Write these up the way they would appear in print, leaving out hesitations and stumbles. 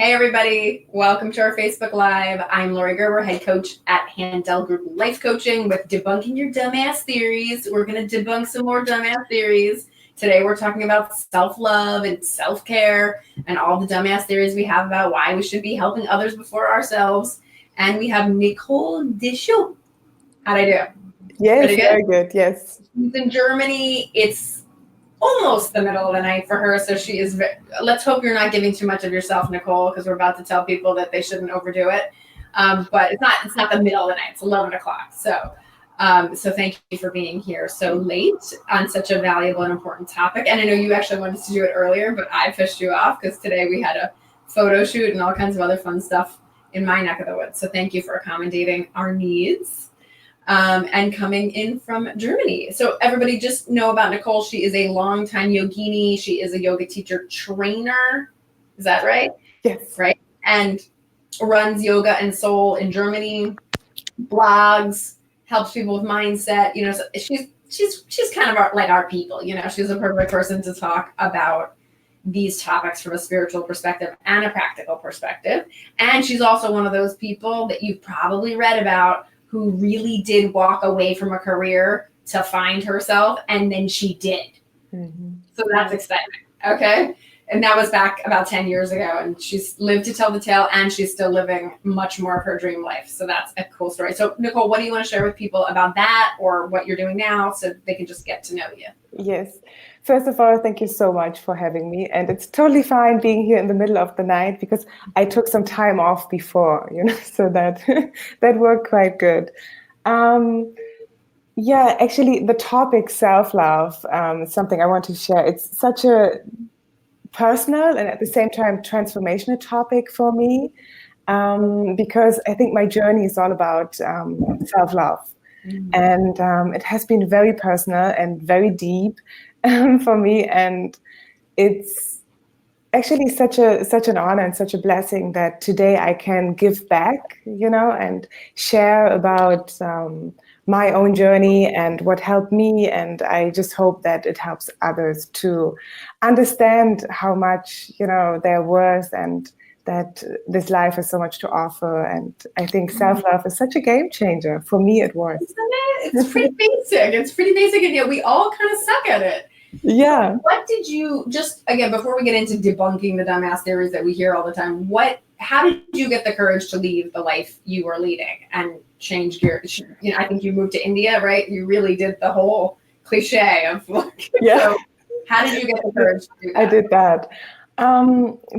Hey everybody, welcome to our Facebook Live. I'm Laurie Gerber, head coach at Handel Group Life Coaching with Debunking Your Dumbass Theories. We're going to debunk some more dumbass theories. Today we're talking about self-love and self-care and all the dumbass theories we have about why we should be helping others before ourselves. And we have Nicole Dechow. How'd I do? Yes, very good, yes. She's in Germany. It's almost the middle of the night for her, so she is. Let's hope you're not giving too much of yourself, Nicole, because we're about to tell people that they shouldn't overdo it. But it's not the middle of the night. It's 11 o'clock. So thank you for being here so late on such a valuable and important topic. And I know you actually wanted to do it earlier, but I fished you off because today we had a photo shoot and all kinds of other fun stuff in my neck of the woods. So thank you for accommodating our needs. And coming in from Germany. So everybody just know about Nicole. She is a longtime yogini. She is a yoga teacher trainer. Is that right? Yes. Right. And runs Yoga and Soul in Germany, blogs, helps people with mindset. You know, so she's kind of like our people. You know, she's a perfect person to talk about these topics from a spiritual perspective and a practical perspective. And she's also one of those people that you've probably read about who really did walk away from a career to find herself, and then she did. Mm-hmm. So that's exciting, okay? And that was back about 10 years ago, and she's lived to tell the tale, and she's still living much more of her dream life. So that's a cool story. So Nicole, what do you want to share with people about that or what you're doing now so they can just get to know you? Yes. First of all, thank you so much for having me. And it's totally fine being here in the middle of the night because I took some time off before, you know, so that worked quite good. Yeah, actually, the topic self-love is something I want to share. It's such a personal and at the same time transformational topic for me because I think my journey is all about self-love. Mm-hmm. And it has been very personal and very deep for me, and it's actually such an honor and such a blessing that today I can give back, you know, and share about my own journey and what helped me. And I just hope that it helps others to understand how much, you know, they're worth and that this life has so much to offer. And I think self-love is such a game changer. For me, it was. It's pretty basic. It's pretty basic. And yet we all kind of suck at it. Yeah. So what did you, just again, before we get into debunking the dumbass theories that we hear all the time, how did you get the courage to leave the life you were leading and change gears? You know, I think you moved to India, right? You really did the whole cliche of like, yeah. So how did you get the courage to do that? I did that.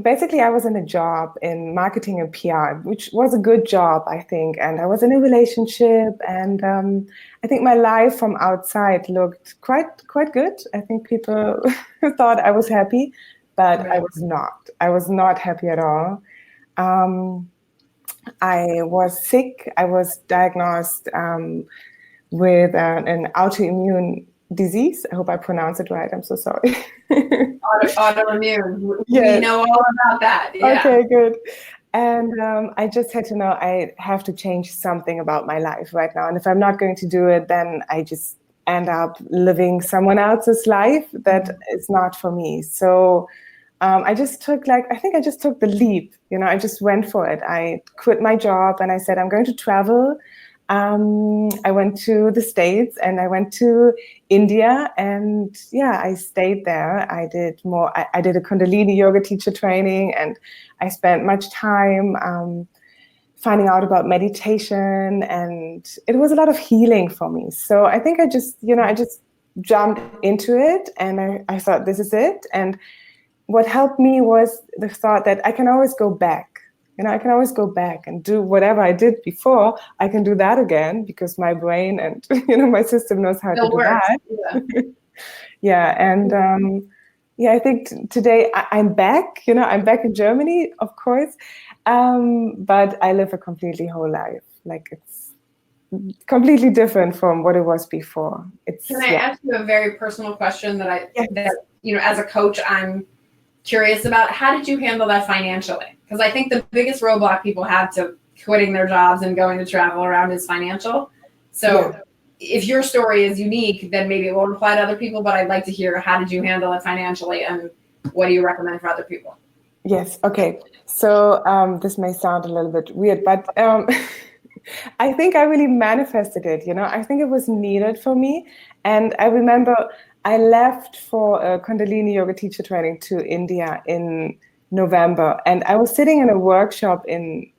Basically, I was in a job in marketing and PR, which was a good job, I think. And I was in a relationship, and I think my life from outside looked quite good. I think people thought I was happy, but right. I was not. I was not happy at all. I was sick. I was diagnosed with an autoimmune disease. I hope I pronounce it right. I'm so sorry. Autoimmune. Yes. We know all about that. Yeah. Okay, good. And I just had to know I have to change something about my life right now. And if I'm not going to do it, then I just end up living someone else's life that is not for me. So I just took the leap. You know, I just went for it. I quit my job and I said, I'm going to travel. I went to the States and I went to India, and yeah, I stayed there. I did a Kundalini yoga teacher training, and I spent much time finding out about meditation, and it was a lot of healing for me. So I think I just jumped into it, and I thought, this is it. And what helped me was the thought that I can always go back. You know, I can always go back and do whatever I did before. I can do that again because my brain and, you know, my system knows how to do that. Yeah. Yeah. And I think today I'm back, you know, I'm back in Germany, of course. But I live a completely whole life. Like, it's completely different from what it was before. Can I ask you a very personal question that you know, as a coach, I'm curious about? How did you handle that financially? Because I think the biggest roadblock people have to quitting their jobs and going to travel around is financial. So if your story is unique, then maybe it won't apply to other people, but I'd like to hear, how did you handle it financially and what do you recommend for other people? Yes. Okay. So this may sound a little bit weird, but I think I really manifested it. I think it was needed for me. And I remember I left for a Kundalini yoga teacher training to India in November, and I was sitting in a workshop in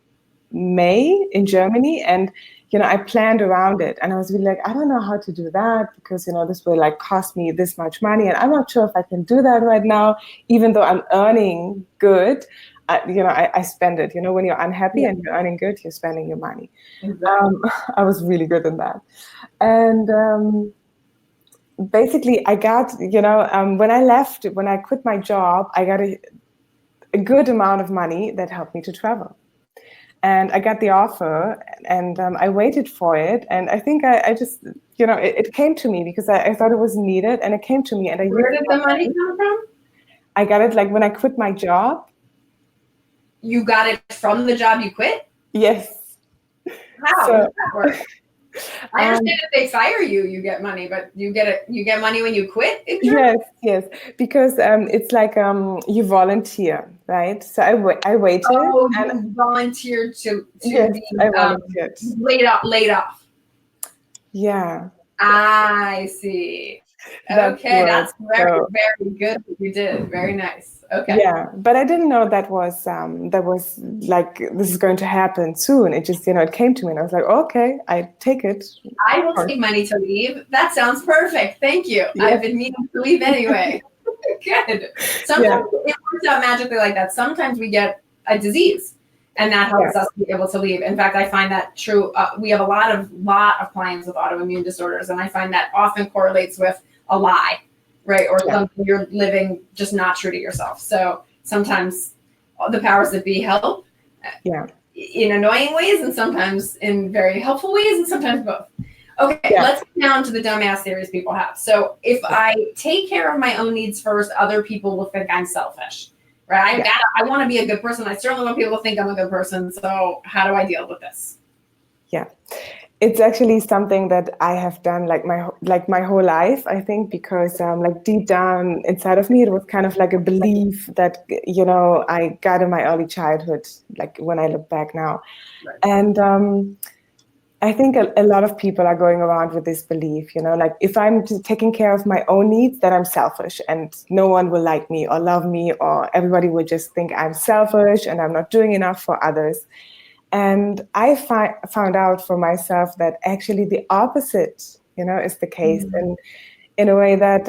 May in Germany, and I planned around it, and I was really like, I don't know how to do that because this will like cost me this much money, and I'm not sure if I can do that right now, even though I'm earning good. I spend it. When you're unhappy and you're earning good, you're spending your money. Exactly. I was really good in that, and basically, I got when I quit my job, I got a good amount of money that helped me to travel. And I got the offer, and I waited for it. And I think I just, it came to me because I thought it was needed, and it came to me. And Where did the money come from? I got it like when I quit my job. You got it from the job you quit? Yes. How does that work? I understand if they fire you, you get money, but you get money when you quit? Yes, because it's like you volunteer, right? So I waited. Oh, you volunteered to yes, be I volunteered. laid off. Yeah. I see. Okay, that's very good what you did. Very nice. Okay. Yeah, but I didn't know that was like this is going to happen soon. It just it came to me, and I was like, okay, I take it. I will take money to leave. That sounds perfect. Thank you. Yeah. I've been meaning to leave anyway. Good. Sometimes it works out magically like that. Sometimes we get a disease, and that helps us be able to leave. In fact, I find that true. We have a lot of clients with autoimmune disorders, and I find that often correlates with a lie, right? Or something you're living just not true to yourself. So sometimes the powers that be help in annoying ways, and sometimes in very helpful ways, and sometimes both. Okay, let's get down to the dumbass theories people have. So if I take care of my own needs first, other people will think I'm selfish, right? I want to be a good person. I certainly want people to think I'm a good person. So how do I deal with this? Yeah. It's actually something that I have done like my whole life, I think, because like deep down inside of me, it was kind of like a belief that, I got in my early childhood, like when I look back now. Right. And I think a lot of people are going around with this belief, like if I'm taking care of my own needs, then I'm selfish and no one will like me or love me, or everybody will just think I'm selfish and I'm not doing enough for others. And I found out for myself that actually the opposite, is the case. Mm-hmm. And in a way that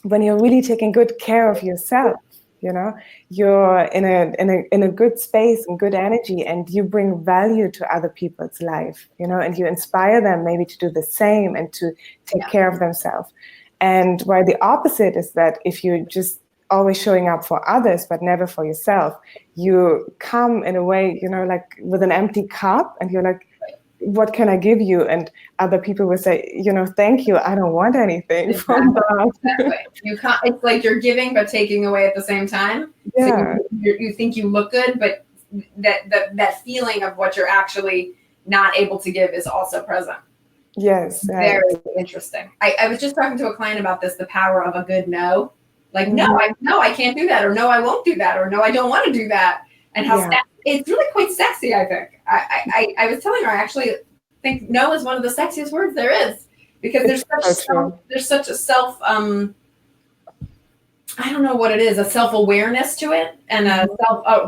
when you're really taking good care of yourself, you're in a good space and good energy, and you bring value to other people's life, and you inspire them maybe to do the same and to take care of themselves. And while the opposite is that if you just always showing up for others but never for yourself, you come in a way, like with an empty cup, and you're like, what can I give you? And other people will say, thank you, I don't want anything from that. Exactly. You can't, it's like you're giving but taking away at the same time. Yeah. So you think you look good, but that feeling of what you're actually not able to give is also present. Yes. Very interesting. I was just talking to a client about this, the power of a good no. Like, mm-hmm. no, I can't do that, or no, I won't do that, or no, I don't want to do that. And how it's really quite sexy, I think. I was telling her, I actually think no is one of the sexiest words there is, because there's such a self, I don't know what it is, a self-awareness to it, and a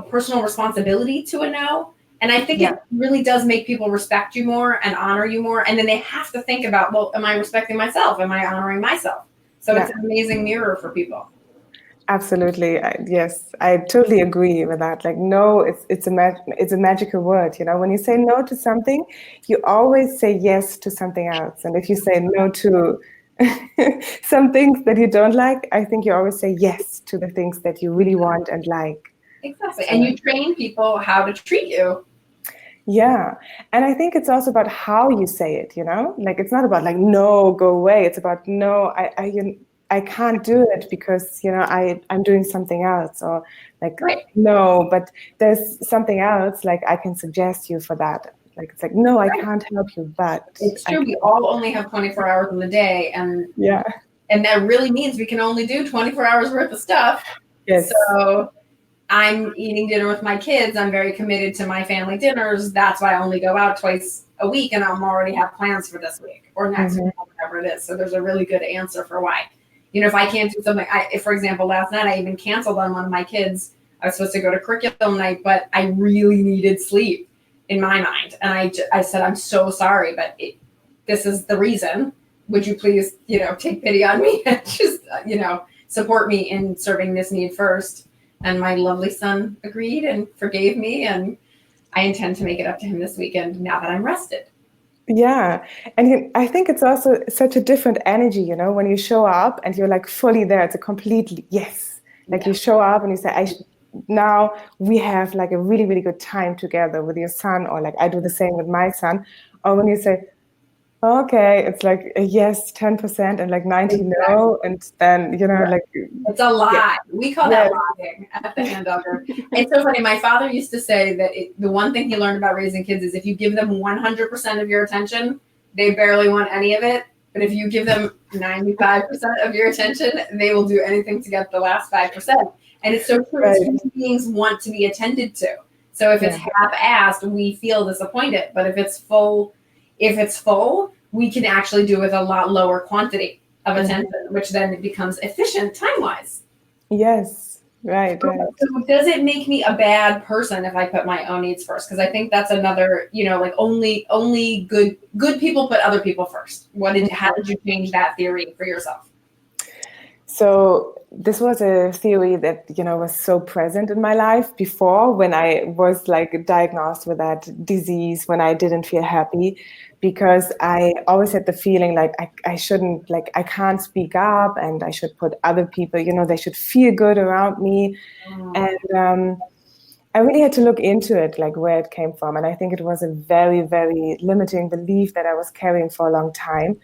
personal responsibility to a no. And I think it really does make people respect you more and honor you more. And then they have to think about, well, am I respecting myself? Am I honoring myself? So it's an amazing mirror for people. Absolutely. Yes, I totally agree with that. Like, no, it's a magical word. When you say no to something, you always say yes to something else. And if you say no to some things that you don't like, I think you always say yes to the things that you really want and like. Exactly. And you train people how to treat you. Yeah. And I think it's also about how you say it, like it's not about like, no, go away. It's about, no, I can't do it because, I'm doing something else, or like, no, but there's something else, like I can suggest you for that. Like, it's like, no, I can't help you, but. It's true. We all only have 24 hours in the day. And that really means we can only do 24 hours worth of stuff. Yes. So I'm eating dinner with my kids. I'm very committed to my family dinners. That's why I only go out twice a week, and I'm already have plans for this week or next week, or whatever it is. So there's a really good answer for why. If I can't do something, if, for example, last night I even canceled on one of my kids. I was supposed to go to curriculum night, but I really needed sleep in my mind. And I said, I'm so sorry, but this is the reason. Would you please, take pity on me and just, support me in serving this need first? And my lovely son agreed and forgave me. And I intend to make it up to him this weekend now that I'm rested. Yeah. And I think it's also such a different energy, when you show up and you're like fully there. It's a completely yes. Like you show up and you say, now we have like a really, really good time together with your son, or like I do the same with my son. Or when you say, okay, it's like a yes, 10% and like 90 no. And then, like. It's a lie. Yeah. We call that lying at the Handover. It's so funny. My father used to say that the one thing he learned about raising kids is if you give them 100% of your attention, they barely want any of it. But if you give them 95% of your attention, they will do anything to get the last 5%. And it's so true. Human beings want to be attended to. So if it's half-assed, we feel disappointed. But if it's full, we can actually do with a lot lower quantity of attention, which then it becomes efficient time-wise. Yes, right. So does it make me a bad person if I put my own needs first? Because I think that's another, like only good people put other people first. How did you change that theory for yourself? So this was a theory that, was so present in my life before, when I was like diagnosed with that disease, when I didn't feel happy, because I always had the feeling like I shouldn't, like I can't speak up, and I should put other people, they should feel good around me. And I really had to look into it, like where it came from. And I think it was a very, very limiting belief that I was carrying for a long time.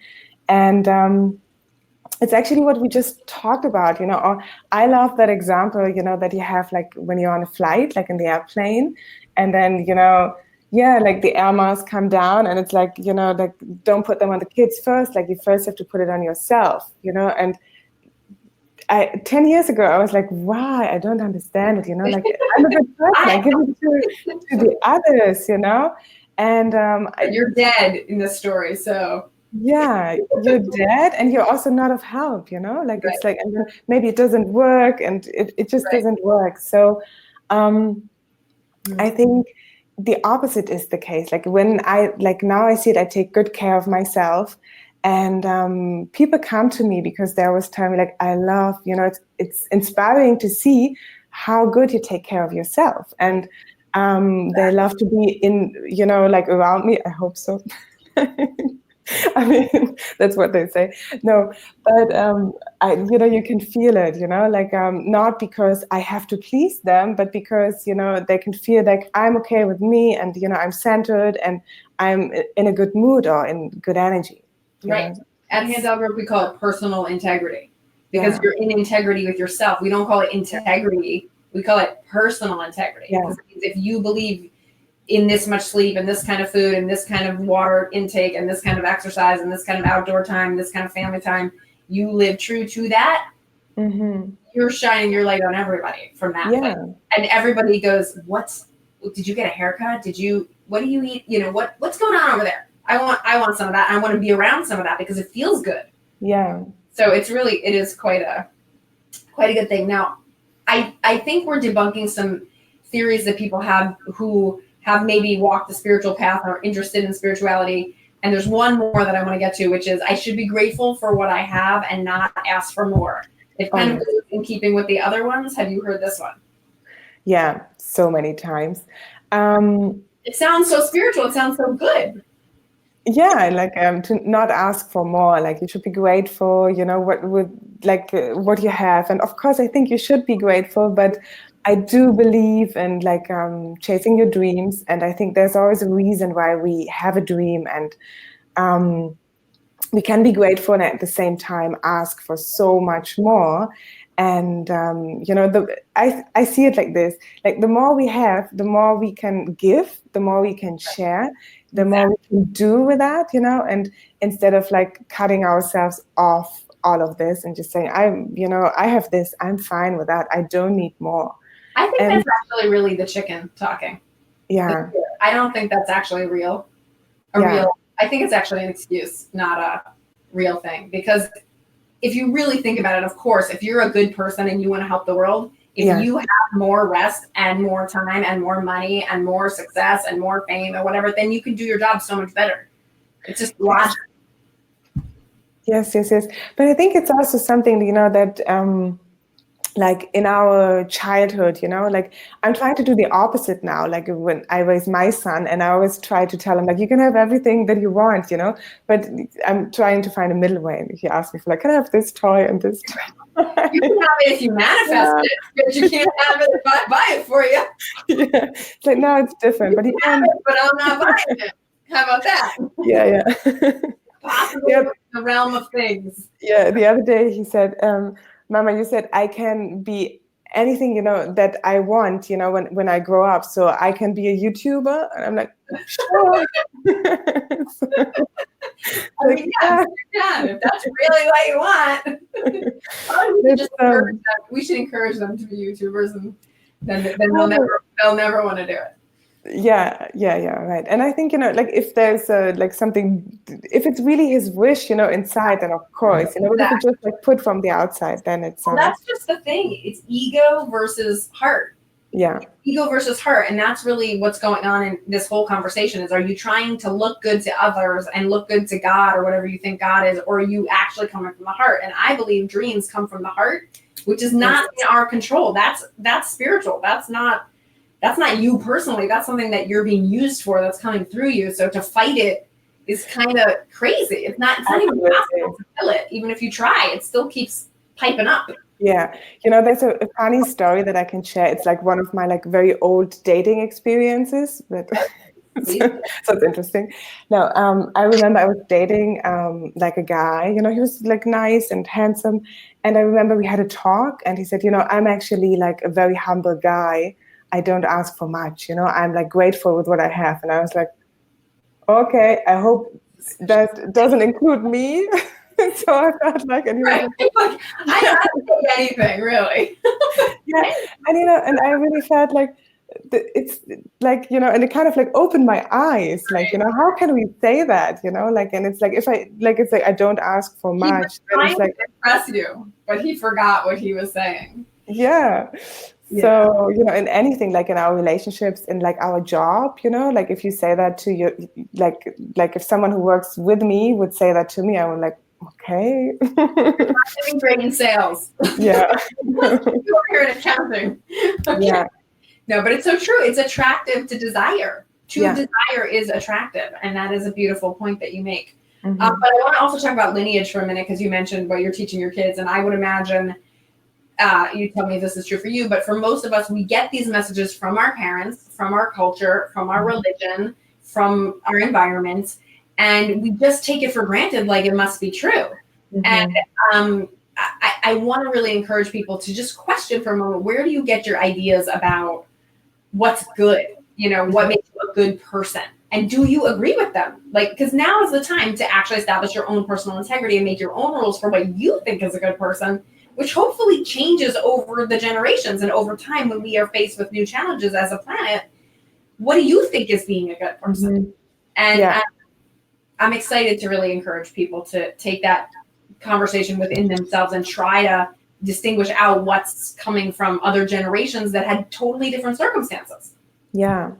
And it's actually what we just talked about, or I love that example, that you have like when you're on a flight, like in the airplane, and then, like the air masks come down, and it's like, like don't put them on the kids first, like you first have to put it on yourself, and 10 years ago, I was like, why? I don't understand it, like I'm a good person, I give it to the others, and you're dead in this story, so. Yeah, you're dead, and you're also not of help, like it's like, and then maybe it doesn't work, and it just doesn't work. So I think the opposite is the case. Like when now I see it, I take good care of myself, and people come to me because they always tell me like, I love, it's inspiring to see how good you take care of yourself, and they love to be in, like around me. I hope so. I mean, that's what they say. No, but you can feel it, like not because I have to please them, but because, they can feel like I'm okay with me, and, I'm centered, and I'm in a good mood or in good energy. Right. At Handover, we call it personal integrity, because you're in integrity with yourself. We don't call it integrity. We call it personal integrity. Because if you believe in this much sleep and this kind of food and this kind of water intake and this kind of exercise and this kind of outdoor time, this kind of family time, you live true to that, you're shining your light on everybody from that place. And everybody goes, did you get a haircut? What do you eat? What's going on over there? I want some of that. I want to be around some of that because it feels good. Yeah. So it is quite a good thing. Now, I think we're debunking some theories that people have who have maybe walked the spiritual path or are interested in spirituality. And there's one more that I want to get to, which is I should be grateful for what I have and not ask for more. It kind of goes in keeping with the other ones. Have you heard this one? Yeah, so many times. It sounds so spiritual. It sounds so good. Yeah, like to not ask for more. Like you should be grateful, what you have. And of course, I think you should be grateful, but I do believe in like chasing your dreams, and I think there's always a reason why we have a dream, and we can be grateful and at the same time ask for so much more. And I see it like this: like the more we have, the more we can give, the more we can share, the more we can do with that, and instead of like cutting ourselves off all of this and just saying, I have this, I'm fine with that, I don't need more. I think And that's actually really the chicken talking. yeah, I don't think that's actually real. I think it's actually an excuse, not a real thing. Because if you really think about it, of course, if you're a good person and you want to help the world, if you have more rest and more time and more money and more success and more fame or whatever, then you can do your job so much better. It's just logic. Yes. But I think it's also something, that like in our childhood, like I'm trying to do the opposite now. Like when I raise my son, and I always try to tell him, like, you can have everything that you want, but I'm trying to find a middle way. And he asked me for, like, can I have this toy and this toy? You can have it if you manifest it, but you can't have it if I buy it for you. Yeah. It's like, no, it's different. But he can, but I'm not buying it. How about that? Yeah. Possibly in the realm of things. Yeah. The other day he said, Mama, you said I can be anything, that I want, when I grow up. So I can be a YouTuber. And I'm like, sure. I mean, yeah, if that's really what you want. We should encourage them to be YouTubers, and then they'll never want to do it. Yeah, right. And I think, like, if there's like something, if it's really his wish, inside, then of course, but if it's just like put from the outside, then it's that's just the thing. It's ego versus heart. Yeah. Ego versus heart. And that's really what's going on in this whole conversation is, are you trying to look good to others and look good to God or whatever you think God is, or are you actually coming from the heart? And I believe dreams come from the heart, which is not in our control. That's spiritual. That's not you personally. That's something that you're being used for, that's coming through you. So to fight it is kind of crazy. It's not even possible to kill it. Even if you try, it still keeps piping up. Yeah. there's a funny story that I can share. It's like one of my like very old dating experiences, but so it's interesting. Now, I remember I was dating like a guy, he was like nice and handsome. And I remember we had a talk and he said, I'm actually like a very humble guy. I don't ask for much, I'm like grateful with what I have. And I was like, okay, I hope that doesn't include me. So I felt like, and he was like, I don't have to take anything, really. Yeah, and I really felt like it's like, and it kind of like opened my eyes, like, how can we say that, like, and it's like, if I like, it's like, I don't ask for much. He was trying to impress you, but he forgot what he was saying. Yeah. So, in anything, like in our relationships, in like our job, like if you say that to your, like if someone who works with me would say that to me, I would like, okay. You're not doing great in sales. Yeah. You're here in accounting. Okay. Yeah. No, but it's so true. It's attractive to desire. Desire is attractive. And that is a beautiful point that you make. Mm-hmm. But I want to also talk about lineage for a minute, because you mentioned what you're teaching your kids. And I would imagine, you tell me if this is true for you, but for most of us, we get these messages from our parents, from our culture, from our religion, from our environments, and we just take it for granted, like it must be true. Mm-hmm. And I want to really encourage people to just question for a moment, where do you get your ideas about what's good? What makes you a good person? And do you agree with them? Like, because now is the time to actually establish your own personal integrity and make your own rules for what you think is a good person, which hopefully changes over the generations and over time when we are faced with new challenges as a planet. What do you think is being a good person? Mm-hmm. And I'm excited to really encourage people to take that conversation within themselves and try to distinguish out what's coming from other generations that had totally different circumstances. Yeah,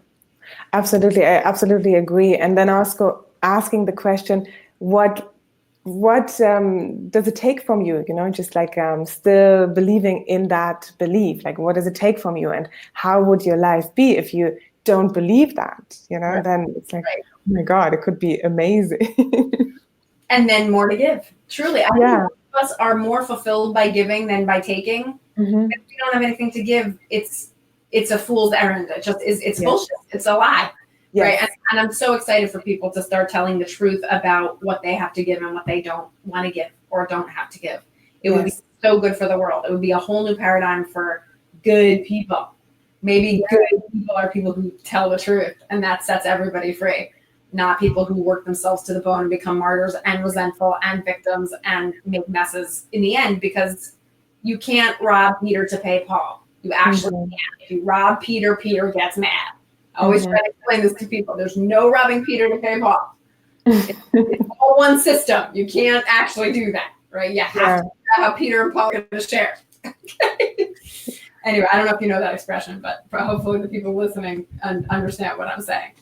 absolutely. I absolutely agree. And then also asking the question, what does it take from you, just like still believing in that belief, like what does it take from you, and how would your life be if you don't believe that, right. Then it's like, right. Oh my God, it could be amazing. And then more to give. Truly, I think most of us are more fulfilled by giving than by taking. Mm-hmm. If we don't have anything to give, it's a fool's errand. It just is. It's bullshit. It's a lie. Yes. Right. And I'm so excited for people to start telling the truth about what they have to give and what they don't want to give or don't have to give. It would be so good for the world. It would be a whole new paradigm for good people. Maybe good people are people who tell the truth, and that sets everybody free. Not people who work themselves to the bone and become martyrs and resentful and victims and make messes in the end, because you can't rob Peter to pay Paul. You actually can't. If you rob Peter, Peter gets mad. I always try to explain this to people. There's no robbing Peter to pay Paul. It's all one system. You can't actually do that, right? You have to figure out how Peter and Paul are going to share. Anyway, I don't know if you know that expression, but hopefully the people listening understand what I'm saying.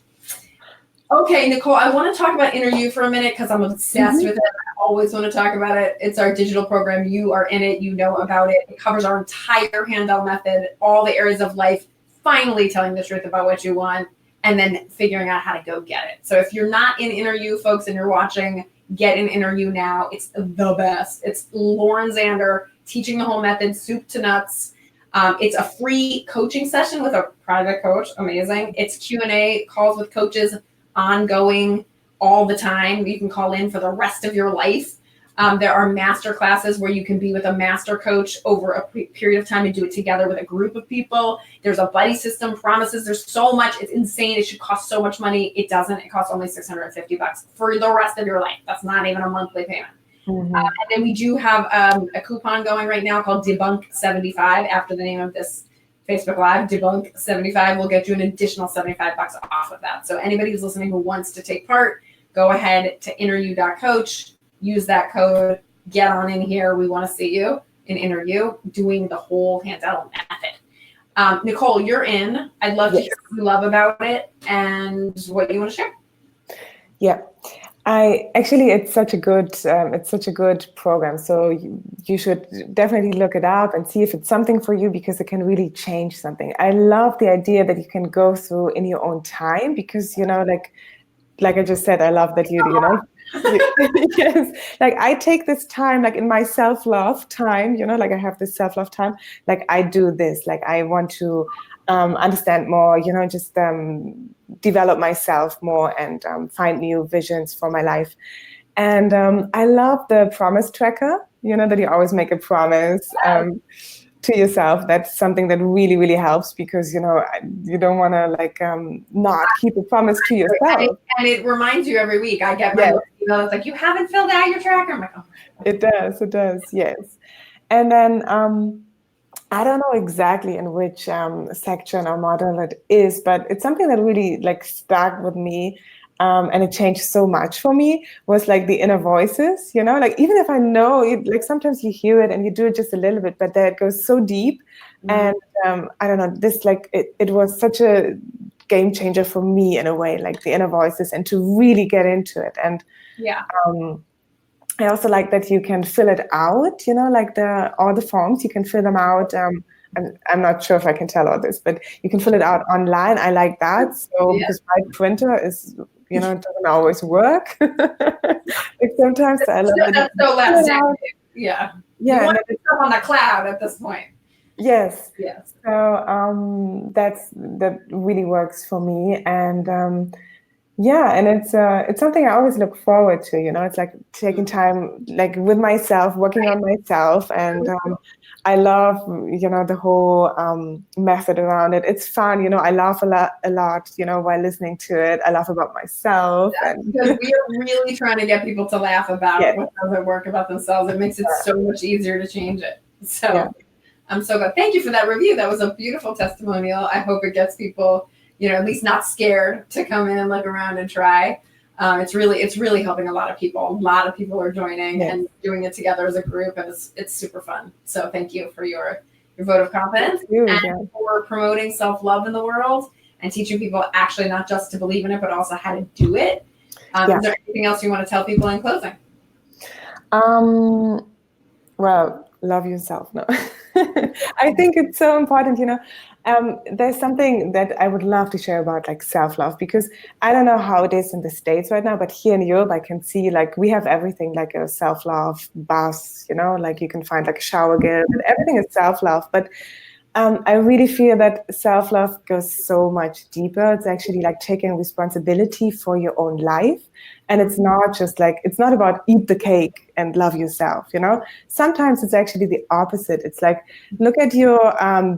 Okay, Nicole, I want to talk about Inner You for a minute because I'm obsessed with it. I always want to talk about it. It's our digital program. You are in it. You know about it. It covers our entire Handel method, all the areas of life, finally telling the truth about what you want, and then figuring out how to go get it. So if you're not in Inner You, folks, and you're watching, get in Inner You now. It's the best. It's Lauren Zander teaching the whole method, soup to nuts. It's a free coaching session with a private coach. Amazing. It's Q&A calls with coaches ongoing all the time. You can call in for the rest of your life. There are master classes where you can be with a master coach over a period of time and do it together with a group of people. There's a buddy system, promises. There's so much. It's insane. It should cost so much money. It doesn't. It costs only $650 for the rest of your life. That's not even a monthly payment. And then we do have a coupon going right now called Debunk 75 after the name of this Facebook Live. Debunk 75 will get you an additional $75 off of that. So anybody who's listening who wants to take part, go ahead to inneryou.coach, use that code, get on in here. We want to see you in Inner You doing the whole Handel method. Nicole, you're in. I'd love to hear what you love about it and what you want to share. Yeah. It's such a good program. So you should definitely look it up and see if it's something for you, because it can really change something. I love the idea that you can go through in your own time, because, like I just said, I love that yes, like I take this time, like in my self-love time, like I have this self-love time, like I do this, like I want to understand more, just develop myself more and find new visions for my life. And I love the promise tracker, that you always make a promise to yourself. That's something that really, really helps, because, you don't want to not keep a promise to yourself. And it reminds you every week. I get my email that's like, you haven't filled out your tracker. I'm like, oh. It does, yes. And then I don't know exactly in which section or model it is, but it's something that really stuck with me, and it changed so much for me, was the inner voices, even if I know it, sometimes you hear it and you do it just a little bit, but then it goes so deep. And I don't know, this it was such a game changer for me in a way, the inner voices, and to really get into it. And I also like that you can fill it out, all the forms, you can fill them out. I'm not sure if I can tell all this, but you can fill it out online. I like that. So because my printer is, it doesn't always work. Sometimes I love it. That's so last day. Yeah. You want to stuff on the cloud at this point. Yes. So that really works for me. And and it's something I always look forward to, it's like taking time, with myself, working on myself. And I love, the whole method around it. It's fun, I laugh a lot, while listening to it. I laugh about myself. Because we are really trying to get people to laugh about what doesn't work about themselves. It makes it so much easier to change it. So I'm so glad. Thank you for that review. That was a beautiful testimonial. I hope it gets people, at least not scared to come in and look around and try. It's really helping a lot of people. A lot of people are joining and doing it together as a group, and it's super fun. So thank you for your vote of confidence and for promoting self-love in the world and teaching people actually not just to believe in it, but also how to do it. Is there anything else you want to tell people in closing? Well, love yourself. No, I think it's so important, there's something that I would love to share about self-love, because I don't know how it is in the States right now, but here in Europe, I can see we have everything, a self-love bus, you can find a shower gel, and everything is self-love. But I really feel that self-love goes so much deeper. It's actually taking responsibility for your own life. And it's not just it's not about eat the cake and love yourself, Sometimes it's actually the opposite. It's look at your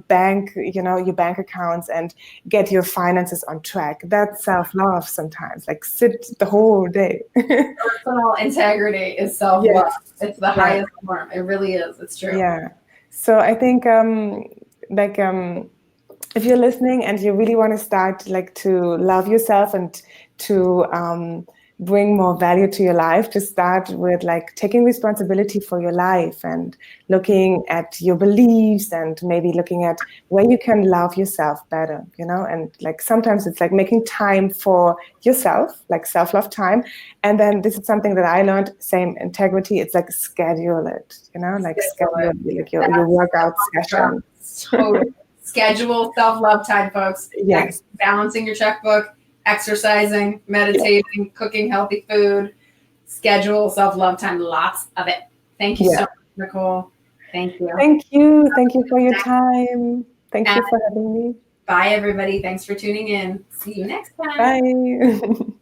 bank, your bank accounts, and get your finances on track. That's self-love sometimes. Sit the whole day. Personal integrity is self-love. It's the highest form. It really is. It's true. Yeah. So I think like if you're listening and you really want to start like to love yourself and to bring more value to your life, just start with like taking responsibility for your life and looking at your beliefs and maybe looking at where you can love yourself better, you know. And like sometimes it's like making time for yourself, like self-love time. And then this is something that I learned, same integrity, it's like schedule it, you know, like schedule like your workout session. Totally. Schedule self-love time, folks. Yes. Balancing your checkbook, exercising, meditating, cooking healthy food. Schedule self-love time. Lots of it. Thank you so much, Nicole. Thank you. Thank you. Thank you for your time. Thank you for having me. Bye, everybody. Thanks for tuning in. See you next time. Bye.